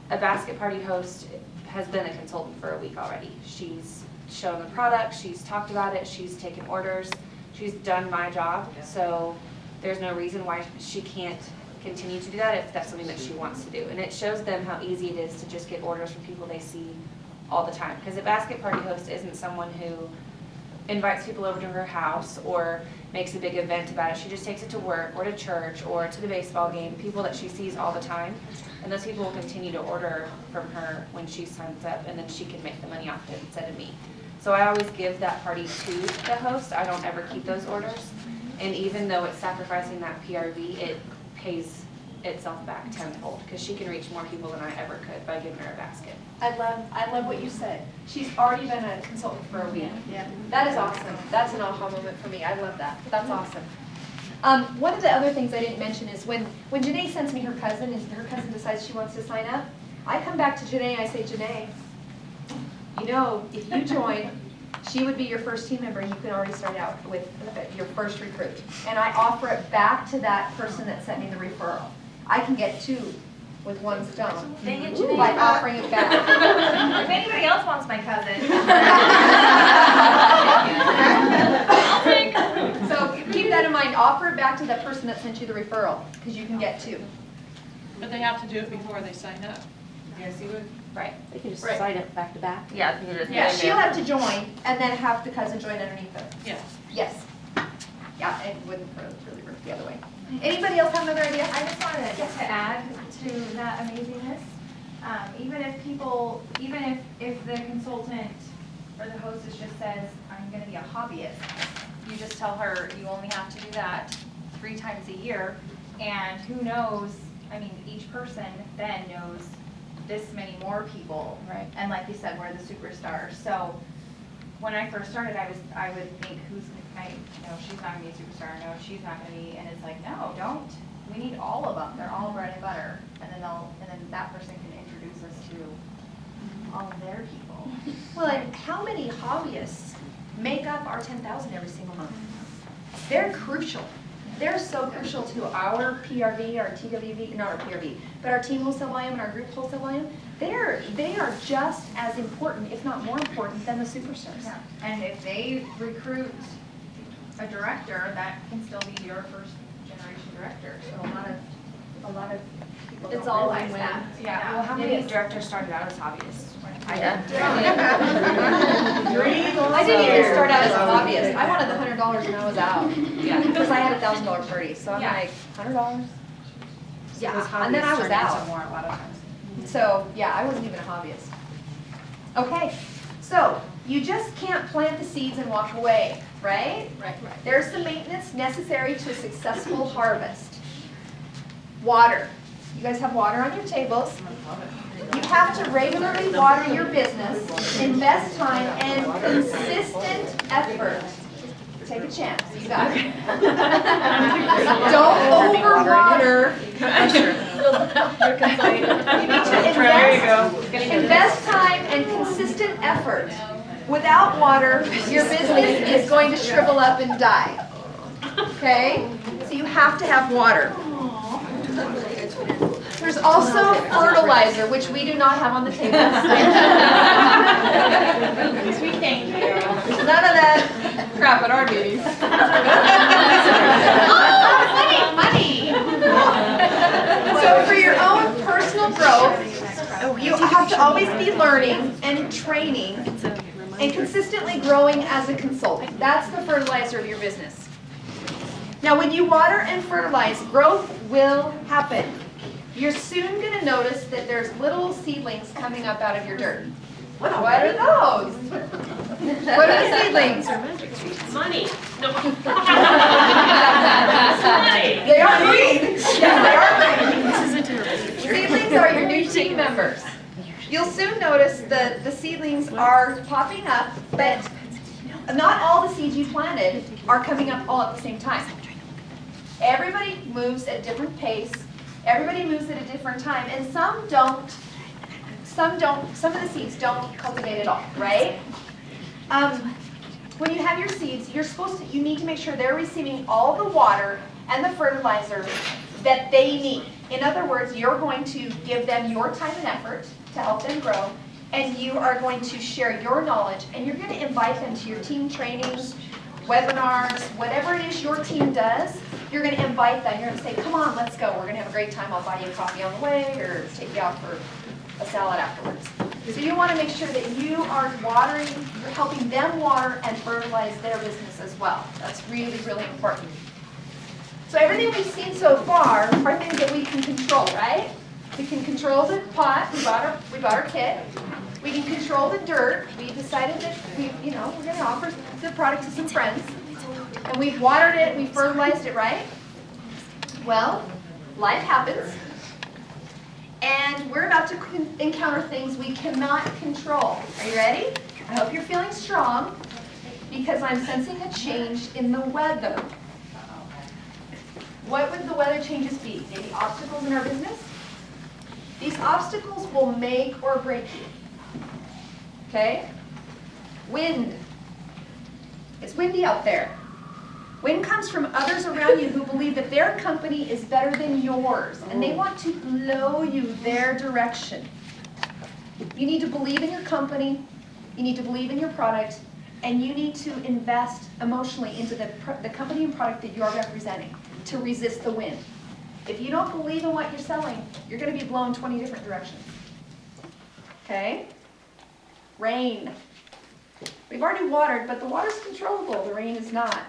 a basket party host has been a consultant for a week already. She's shown the product, she's talked about it, she's taken orders, she's done my job. So there's no reason why she can't continue to do that if that's something that she wants to do. And it shows them how easy it is to just get orders from people they see all the time. Because a basket party host isn't someone who invites people over to her house or makes a big event about it. She just takes it to work or to church or to the baseball game, people that she sees all the time. And those people will continue to order from her when she signs up, and then she can make the money off it instead of me. So I always give that party to the host. I don't ever keep those orders. And even though it's sacrificing that PRV, it pays itself back tenfold because she can reach more people than I ever could by giving her a basket. I love what you said. She's already been a consultant for a week. Yeah. That is awesome. That's an aha moment for me. I love that. That's awesome. One of the other things I didn't mention is when Janae sends me her cousin and her cousin decides she wants to sign up, I come back to Janae and I say, Janae, you know, if you join, she would be your first team member and you can already start out with your first recruit. And I offer it back to that person that sent me the referral. I can get 2 with 1 stone Dang it, Janae. by offering it back. If anybody else wants my cousin. I'll take her. So keep that in mind. Offer it back to that person that sent you the referral because you can get 2. But they have to do it before they sign up. Yes, you would. Right. They can just Right. sign up back to back. Yeah, you can just. Yeah, she'll have to join and then have the cousin join underneath her. Yes. Yes. Yeah, it wouldn't really work the other way. Anybody else have another idea? I just wanted to add to that amazingness. Even if the consultant or the hostess just says, I'm gonna be a hobbyist, you just tell her you only have to do that 3 times a year, and who knows, I mean, each person then knows this many more people. Right. And like you said, we're the superstars. So when I first started, I would think, no, she's not gonna be a superstar, no, she's not gonna be, and it's like, no, don't. We need all of them. They're all bread and butter, and then that person can introduce us to all of their people. Well, and how many hobbyists make up our 10,000 every single month? They're crucial. They're so crucial to our PRV, our TWV, not our PRV, but our team wholesale volume and our group wholesale volume. They are just as important, if not more important, than the superstars. Yeah. And if they recruit a director, that can still be your first generation director. So a lot of people It's don't all realize win-win. that. Yeah. Well, how many directors started out as hobbyists? I did. I didn't even start out as a hobbyist. I wanted the $100 and I was out. Yeah. Because I had a $1,000 party, so I'm Yeah. like, $100? Yeah, Because and then I hobbies was turn into out. more a lot of times. So, yeah, I wasn't even a hobbyist. Okay, so you just can't plant the seeds and walk away, right? Right. There's the maintenance necessary to a successful harvest. Water. You guys have water on your tables. You have to regularly water your business, invest time and consistent effort. Take a chance, you got it. Don't overwater. You're complaining. You need to invest time and consistent effort. Without water, your business is going to shrivel up and die. Okay? So you have to have water. There's also fertilizer, which we do not have on the table. Sweet thank you. None of that crap at our meetings. Money. So for your own personal growth, you have to always be learning and training and consistently growing as a consultant. That's the fertilizer of your business. Now when you water and fertilize, growth will happen. You're soon going to notice that there's little seedlings coming up out of your dirt. What are those? What are the seedlings? Money. No. Money. They are green. Yes, they are green. Seedlings are your new team members. You'll soon notice that the seedlings are popping up, but not all the seeds you planted are coming up all at the same time. Everybody moves at a different pace. Everybody moves at a different time, and some don't. Some of the seeds don't cultivate at all, right? When you have your seeds, you need to make sure they're receiving all the water and the fertilizer that they need. In other words, you're going to give them your time and effort to help them grow, and you are going to share your knowledge, and you're going to invite them to your team trainings, webinars, whatever it is your team does. You're going to invite them. You're going to say, come on, let's go. We're going to have a great time. I'll buy you a coffee on the way or take you out for a salad afterwards. So you want to make sure that you are watering, you're helping them water and fertilize their business as well. That's really, really important. So everything we've seen so far are things that we can control, right? We can control the pot. We bought our kit. We can control the dirt. We decided that we're going to offer the product to some friends. And we've watered it, we fertilized it, right? Well, life happens. And we're about to encounter things we cannot control. Are you ready? I hope you're feeling strong because I'm sensing a change in the weather. What would the weather changes be? Maybe obstacles in our business? These obstacles will make or break you. Okay? Wind. It's windy out there. Wind comes from others around you who believe that their company is better than yours, and they want to blow you their direction. You need to believe in your company, you need to believe in your product, and you need to invest emotionally into the company and product that you're representing to resist the wind. If you don't believe in what you're selling, you're going to be blown 20 different directions. Okay? Rain. We've already watered, but the water's controllable. The rain is not.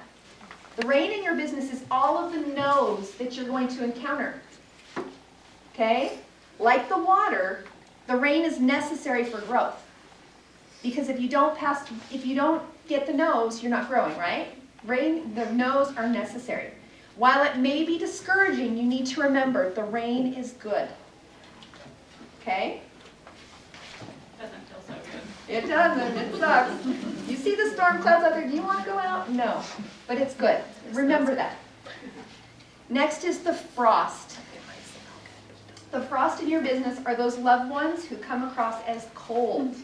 The rain in your business is all of the no's that you're going to encounter. Okay? Like the water, the rain is necessary for growth. Because if you don't get the no's, you're not growing, right? The no's are necessary. While it may be discouraging, you need to remember the rain is good. Okay? Doesn't feel so good. It doesn't. It sucks. You see the storm clouds out there? Do you want to go out? No. But it's good. Remember that. Next is the frost. The frost in your business are those loved ones who come across as cold.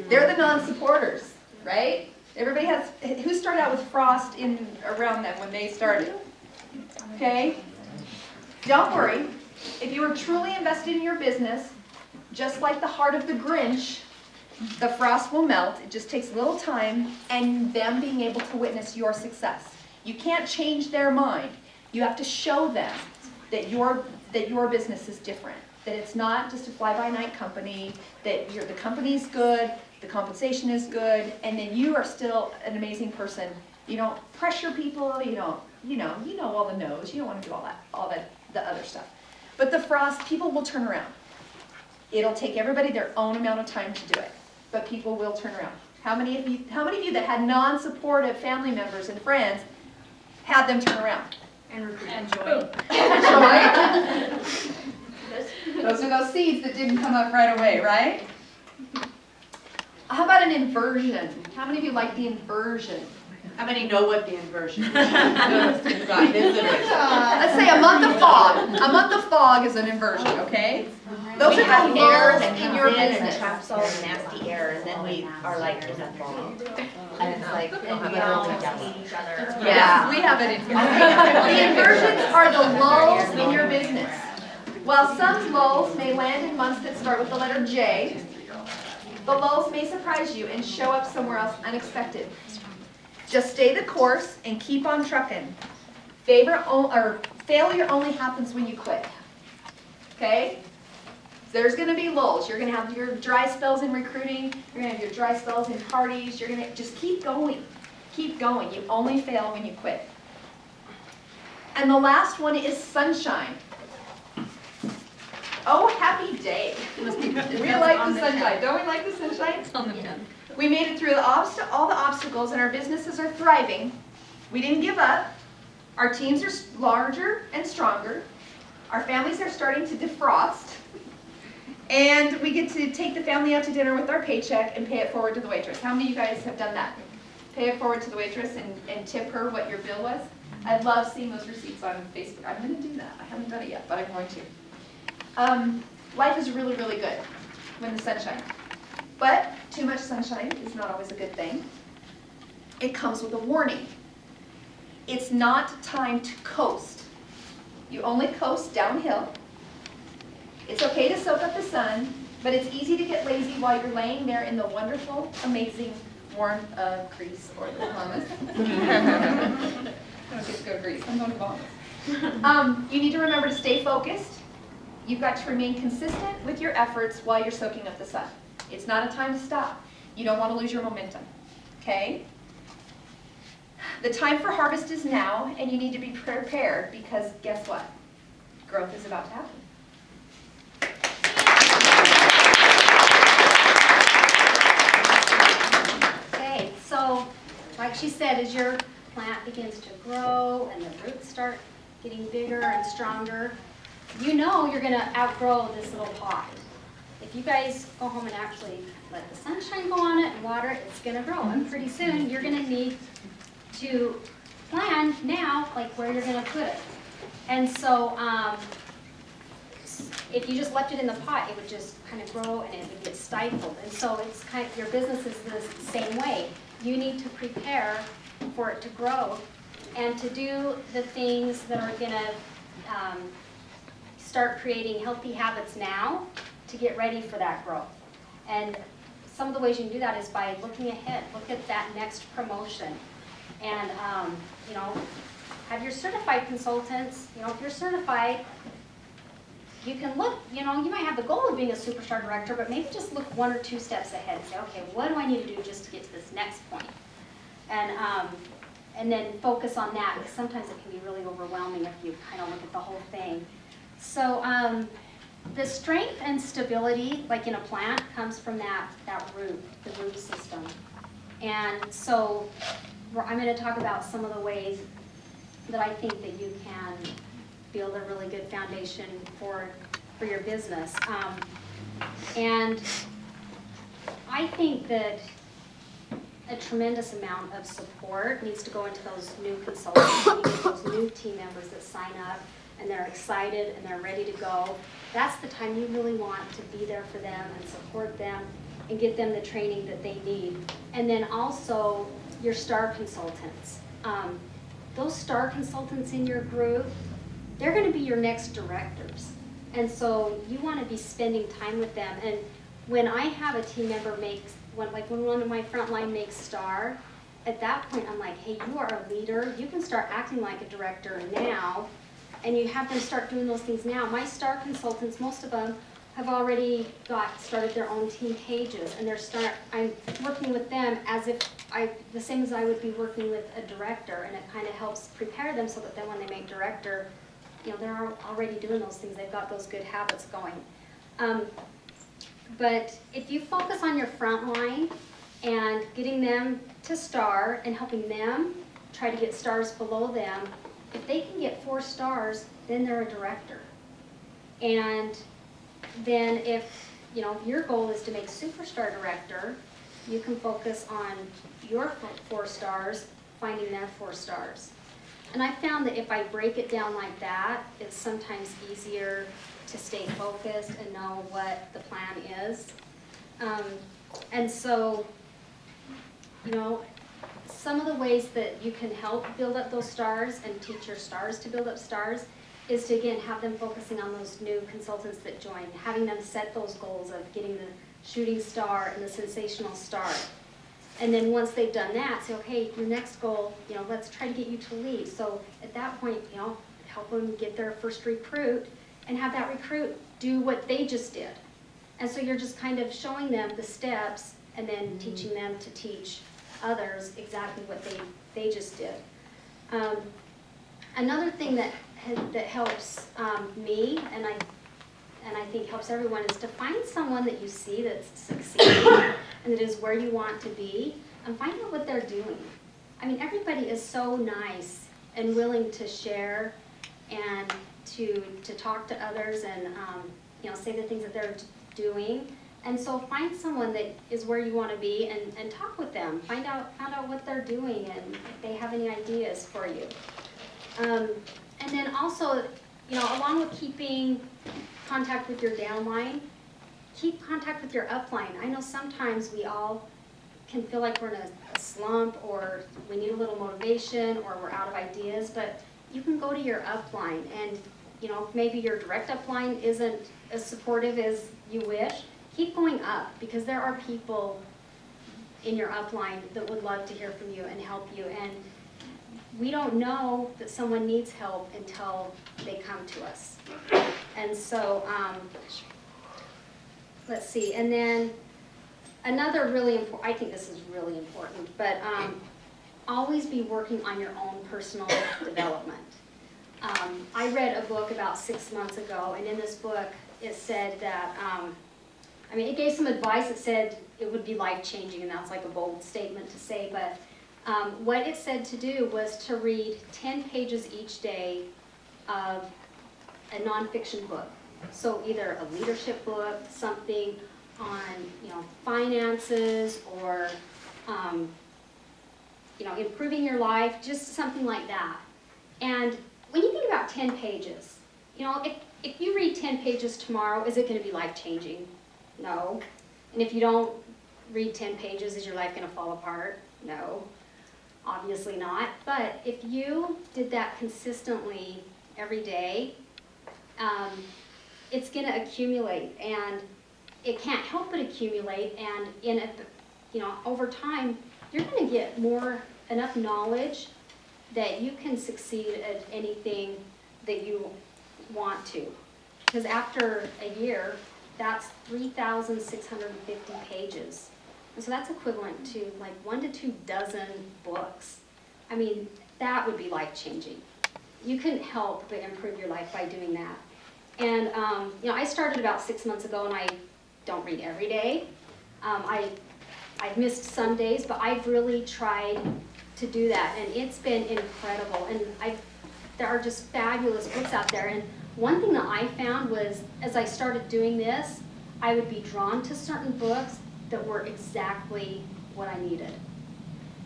They're the non-supporters, right? Everybody has, who started out with frost around them when they started? Okay? Don't worry. If you are truly invested in your business, just like the heart of the Grinch, The frost will melt, it just takes a little time, and them being able to witness your success. You can't change their mind. You have to show them that your business is different, that it's not just a fly-by-night company, that the company's good, the compensation is good, and then you are still an amazing person. You don't pressure people, you know all the no's, you don't want to do all that, the other stuff. But the frost, people will turn around. It'll take everybody their own amount of time to do it, but people will turn around. How many of you that had non-supportive family members and friends had them turn around? And joy. Those are those seeds that didn't come up right away, right? How about an inversion? How many of you like the inversion? How many know what the inversion is? Let's say a month of fog. A month of fog is an inversion, okay? Those are the errors in your business. Traps all the nasty air, and then we are like in a fog. And it's like, and we all see each other. Yeah, we have it in here. The inversions are the lulls in your business. While some lulls may land in months that start with the letter J, the lulls may surprise you and show up somewhere else unexpected. Just stay the course and keep on trucking. Failure only happens when you quit. Okay? There's going to be lulls. You're going to have your dry spells in recruiting. You're going to have your dry spells in parties. You're going to just keep going. Keep going. You only fail when you quit. And the last one is sunshine. Oh, happy day. We like the sunshine. Don't we like the sunshine? It's on the pen. We made it through all the obstacles and our businesses are thriving. We didn't give up. Our teams are larger and stronger. Our families are starting to defrost. And we get to take the family out to dinner with our paycheck and pay it forward to the waitress. How many of you guys have done that? Pay it forward to the waitress and tip her what your bill was? I love seeing those receipts on Facebook. I'm going to do that. I haven't done it yet, but I'm going to. Life is really, really good when the sun shines. But too much sunshine is not always a good thing. It comes with a warning. It's not time to coast. You only coast downhill. It's okay to soak up the sun, but it's easy to get lazy while you're laying there in the wonderful, amazing warmth of Greece or the Bahamas. I don't get to go to Greece. I'm going to Bahamas. You need to remember to stay focused. You've got to remain consistent with your efforts while you're soaking up the sun. It's not a time to stop. You don't want to lose your momentum, okay? The time for harvest is now, and you need to be prepared because guess what? Growth is about to happen. Okay, so like she said, as your plant begins to grow and the roots start getting bigger and stronger, you know you're going to outgrow this little pot. If you guys go home and actually let the sunshine go on it and water it, it's going to grow. And pretty soon you're going to need to plan now like where you're going to put it. And so if you just left it in the pot, it would just kind of grow and it would get stifled. And so it's kind of, your business is the same way. You need to prepare for it to grow and to do the things that are going to start creating healthy habits now to get ready for that growth. And some of the ways you can do that is by looking ahead. Look at that next promotion. And, you know, have your certified consultants, you know, if you're certified, you can look, you know, you might have the goal of being a superstar director, but maybe just look 1 or 2 steps ahead and say, okay, what do I need to do just to get to this next point? And then focus on that, because sometimes it can be really overwhelming if you kind of look at the whole thing. So the strength and stability, like in a plant, comes from that root, the root system. And so I'm going to talk about some of the ways that I think that you can build a really good foundation for your business. And I think that a tremendous amount of support needs to go into those new consultants, those new team members that sign up and they're excited and they're ready to go. That's the time you really want to be there for them and support them and get them the training that they need. And then also your star consultants. Those star consultants in your group, they're going to be your next directors. And so you want to be spending time with them. And when I have a team member when one of my frontline makes star, at that point I'm like, hey, you are a leader. You can start acting like a director now, and you have them start doing those things now. My star consultants, most of them have already started their own team pages, and I'm working with them as if the same as I would be working with a director, and it kind of helps prepare them so that then when they make director, they're already doing those things. They've got those good habits going. But if you focus on your front line and getting them to star and helping them try to get stars below them, if they can get 4 stars, then they're a director. And then if your goal is to make superstar director, you can focus on your 4 stars, finding their 4 stars. And I found that if I break it down like that, it's sometimes easier to stay focused and know what the plan is. And so, some of the ways that you can help build up those stars and teach your stars to build up stars is to, again, have them focusing on those new consultants that join, having them set those goals of getting the shooting star and the sensational star. And then once they've done that, say, okay, your next goal, let's try to get you to lead. So at that point, help them get their first recruit and have that recruit do what they just did. And so you're just kind of showing them the steps and then teaching them to teach others exactly what they just did. Another thing that helps me, and I think helps everyone, is to find someone that you see that's succeeding and that is where you want to be, and find out what they're doing. I mean, everybody is so nice and willing to share and to talk to others and say the things that they're doing. And so find someone that is where you want to be and talk with them. Find out what they're doing and if they have any ideas for you. And then also, along with keeping contact with your downline, keep contact with your upline. I know sometimes we all can feel like we're in a slump, or we need a little motivation, or we're out of ideas, but you can go to your upline, and maybe your direct upline isn't as supportive as you wish. Keep going up, because there are people in your upline that would love to hear from you and help you. And we don't know that someone needs help until they come to us. And so, let's see. And then another really important, I think this is really important, but always be working on your own personal development. I read a book about 6 months ago, and in this book it said that, it gave some advice. It said it would be life-changing, and that's like a bold statement to say, but what it said to do was to read 10 pages each day of a nonfiction book. So either a leadership book, something on finances, or improving your life, just something like that. And when you think about 10 pages, if you read 10 pages tomorrow, is it going to be life-changing? No. And if you don't read 10 pages, is your life going to fall apart? No. Obviously not. But if you did that consistently every day, it's going to accumulate, and it can't help but accumulate. And over time, you're going to get enough knowledge that you can succeed at anything that you want to. Because after a year, that's 3,650 pages. And so that's equivalent to like 1 to 2 dozen books. I mean, that would be life-changing. You couldn't help but improve your life by doing that. And I started about 6 months ago, and I don't read every day. I've missed some days, but I've really tried to do that, and it's been incredible. And there are just fabulous books out there. And one thing that I found was, as I started doing this, I would be drawn to certain books that were exactly what I needed.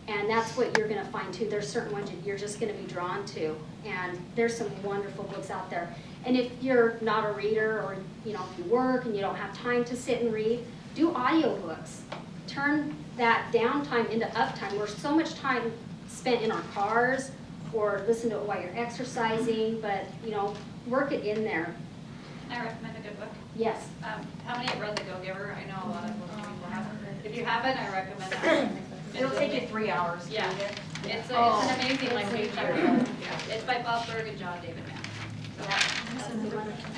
And that's what you're going to find too. There's certain ones that you're just going to be drawn to, and there's some wonderful books out there. And if you're not a reader, or if you work and you don't have time to sit and read, do audiobooks. Turn that downtime into uptime. We're so much time spent in our cars, or listen to it while you're exercising, but work it in there. I recommend a good book. Yes. How many have read The Go-Giver? I know a lot of people haven't. If you haven't, I recommend it. It'll take you 3 hours. Yeah. It's an amazing like page turner. Yeah. It's by Bob Berg and John David Mann.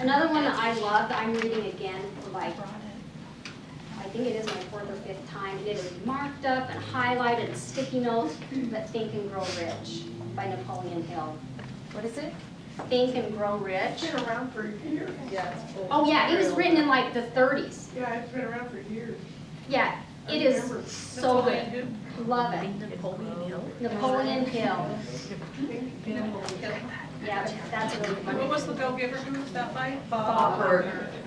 Another one that I love that I'm reading again for like, I think it is my 4th or 5th time. It is marked up and highlighted and sticky notes, but Think and Grow Rich by Napoleon Hill. What is it? Think and Grow Rich. It's been around for years. Yeah, it's old. Oh yeah, it was written in like the 30s. Yeah, it's been around for years. Yeah, it is so good. Love it. Napoleon Hill. Yeah, that's really What fun. was the Go-Giver? Who was that by? Bob Berg.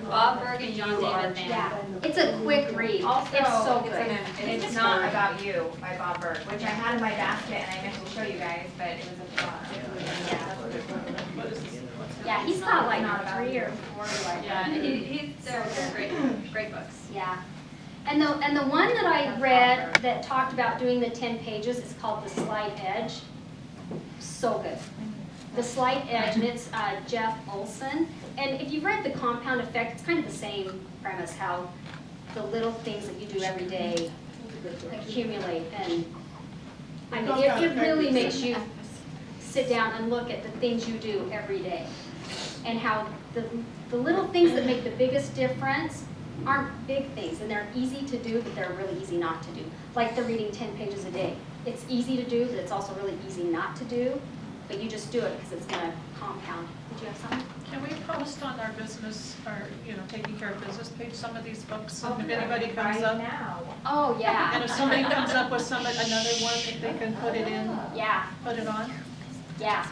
Bob Berg and John David Mann. Yeah, it's a quick read. Also, It's so it's good. It's Not About You by Bob Berg, which I had in my basket and I meant to show you guys, but it was Yeah, he's got like 3 or 4 like. Yeah, they're great books. Yeah. And the one that I read that talked about doing the 10 pages is called The Slight Edge. So good. The Slight Edge, and it's Jeff Olson. And if you've read The Compound Effect, it's kind of the same premise, how the little things that you do every day accumulate. And I mean, it really makes you sit down and look at the things you do every day. And how the little things that make the biggest difference aren't big things, and they're easy to do, but they're really easy not to do. Like the reading 10 pages a day. It's easy to do, but it's also really easy not to do, but you just do it because it's gonna compound. Did you have something? Can we post on our business, or, taking care of business page, some of these books, and if anybody comes up? now. Oh, yeah. And if somebody comes up with another one, if they can put it in, Yeah, put it on? yeah.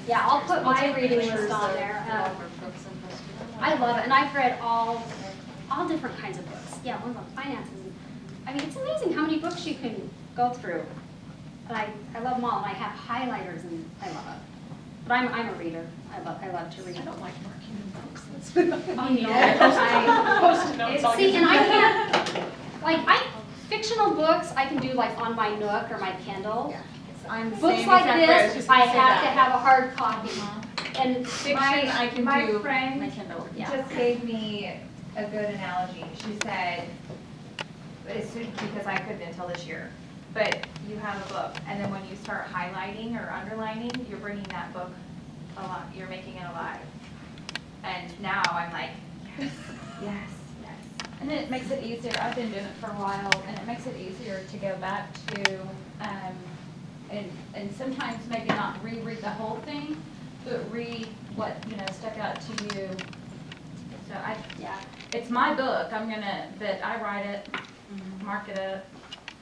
Yeah, I'll put my reading list on there. I love it, and I've read all different kinds of books. Yeah, ones on finances. I mean, it's amazing how many books you can go through. And I love them all, and I have highlighters, and I love it. But I'm a reader. I love to read. I don't like marking in books. That's Oh, no. See, and I can't, fictional books, I can do like on my Nook or my Kindle. I'm the Books same like exact way. I was this, just I gonna say have to that. have a hard copy. And fiction, I can my do friend my Kindle. Yeah. just gave me a good analogy. She said, because I couldn't until this year, but you have a book, and then when you start highlighting or underlining, you're bringing that book alive, you're making it alive. And now I'm like, yes, yes, yes. And it makes it easier, I've been doing it for a while, and it makes it easier to go back to, and sometimes maybe not reread the whole thing, but read what, stuck out to you. So it's my book, but I write it, mark it up,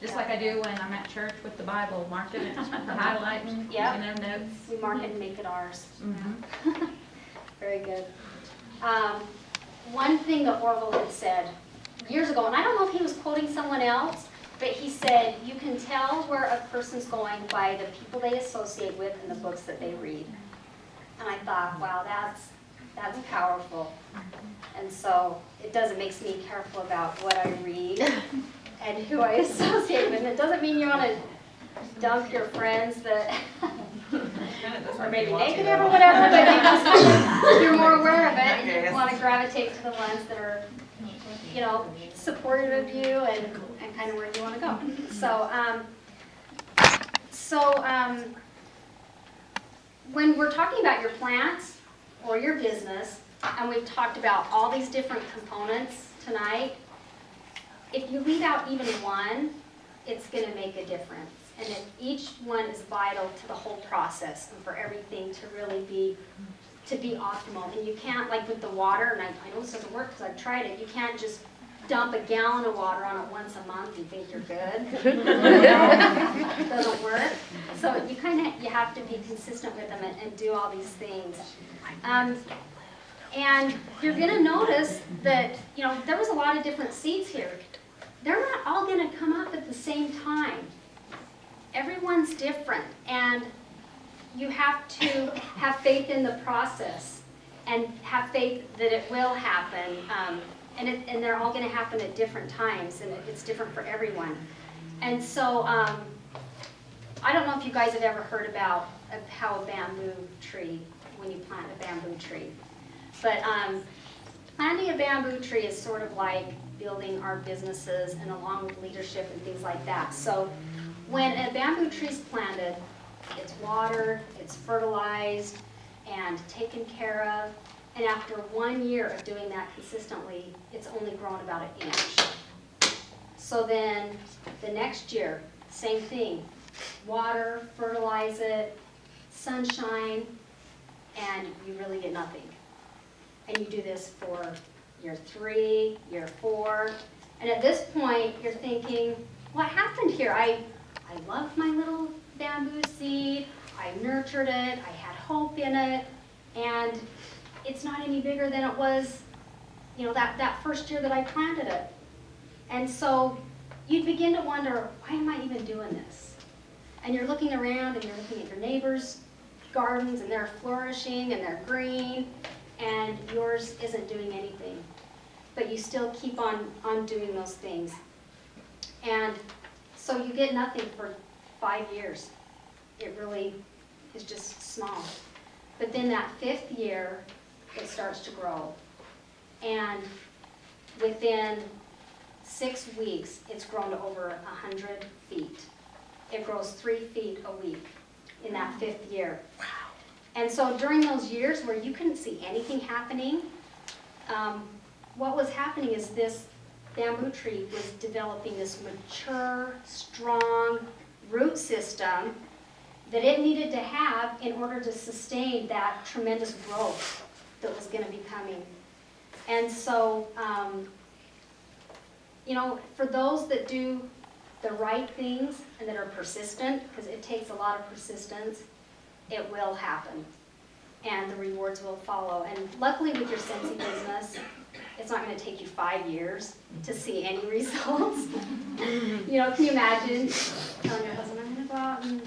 just like I do when I'm at church with the Bible, mark it, highlighting, notes. We mark it and make it ours. Mm-hmm. Very good. One thing that Orville had said years ago, and I don't know if he was quoting someone else, but he said, you can tell where a person's going by the people they associate with and the books that they read. And I thought, wow, that's powerful. And so it makes me careful about what I read and who I associate with. And it doesn't mean you want to dump your friends that are maybe negative or whatever, but you just you're more aware of it and you want to gravitate to the ones that are, supportive of you and kind of where you want to go. So, when we're talking about your plants or your business, and we've talked about all these different components tonight, if you leave out even one, it's going to make a difference. And that each one is vital to the whole process and for everything to really be optimal. And you can't, like with the water, and I know this doesn't work because I've tried it, you can't just dump a gallon of water on it once a month and think you're good. It doesn't work. So you have to be consistent with them and do all these things. And you're going to notice that, there was a lot of different seeds here. They're not all going to come up at the same time. Everyone's different, and you have to have faith in the process and have faith that it will happen. And they're all going to happen at different times, and it's different for everyone. And so I don't know if you guys have ever heard about how a bamboo tree, when you plant a bamboo tree. But planting a bamboo tree is sort of like building our businesses and along with leadership and things like that. So when a bamboo tree is planted, it's watered, it's fertilized, and taken care of. And after 1 year of doing that consistently, it's only grown about an inch. So then the next year, same thing. Water, fertilize it, sunshine, and you really get nothing. And you do this for year 3, year 4. And at this point, you're thinking, what happened here? I loved my little bamboo seed. I nurtured it. I had hope in it. And it's not any bigger than it was, you know, that first year that I planted it. And so you begin to wonder, why am I even doing this? And you're looking around and you're looking at your neighbors' gardens and they're flourishing and they're green and yours isn't doing anything. But you still keep on doing those things. And so you get nothing for 5 years. It really is just small. But then that 5th year, it starts to grow. And within 6 weeks, it's grown to over 100 feet. It grows 3 feet a week in that 5th year. Wow. And so during those years where you couldn't see anything happening, what was happening is this bamboo tree was developing this mature, strong root system that it needed to have in order to sustain that tremendous growth that was going to be coming. And so, you know, for those that do the right things and that are persistent, because it takes a lot of persistence, it will happen. And the rewards will follow. And luckily with your Scentsy business, it's not going to take you 5 years to see any results. You know, can you imagine telling your husband, I'm going to go out and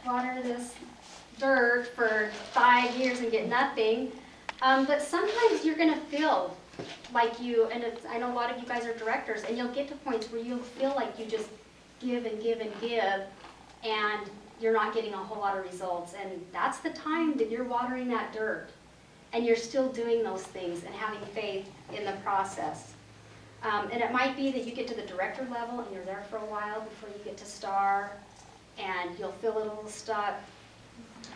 water this dirt for 5 years and get nothing? But sometimes you're going to feel like you, and I know a lot of you guys are directors, and you'll get to points where you'll feel like you just give and give and give, and you're not getting a whole lot of results. And that's the time that you're watering that dirt, and you're still doing those things and having faith in the process. And it might be that you get to the director level and you're there for a while before you get to star, and you'll feel a little stuck.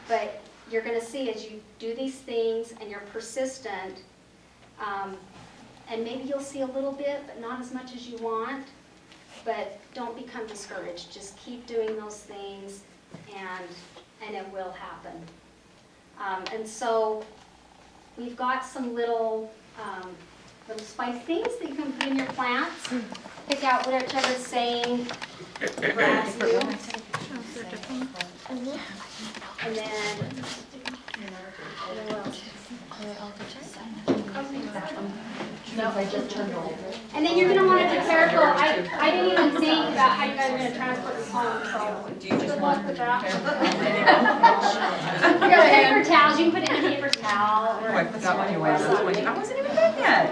But you're going to see as you do these things and you're persistent, and maybe you'll see a little bit, but not as much as you want. But don't become discouraged. Just keep doing those things, and it will happen. And so we've got some little spice things that you can put in your plants. Pick out whichever saying grabs you. And then, and then you're going to want to be careful. I didn't even think about how you guys are going to transport this home, so good luck with that. You got paper towels. You can put it in a paper towel. Or I forgot my voice. I wasn't even done yet.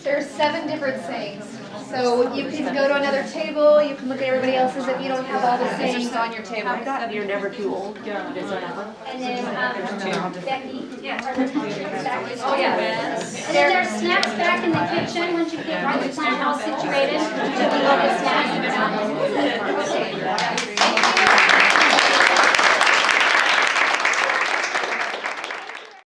There's 7 different sayings. So you can go to another table, you can look at everybody else's if you don't have all the sayings on your table. You're never too old. And then Becky, Oh, yeah. and then there's snacks back in the kitchen once you get right the plant house situated. You can look at snacks and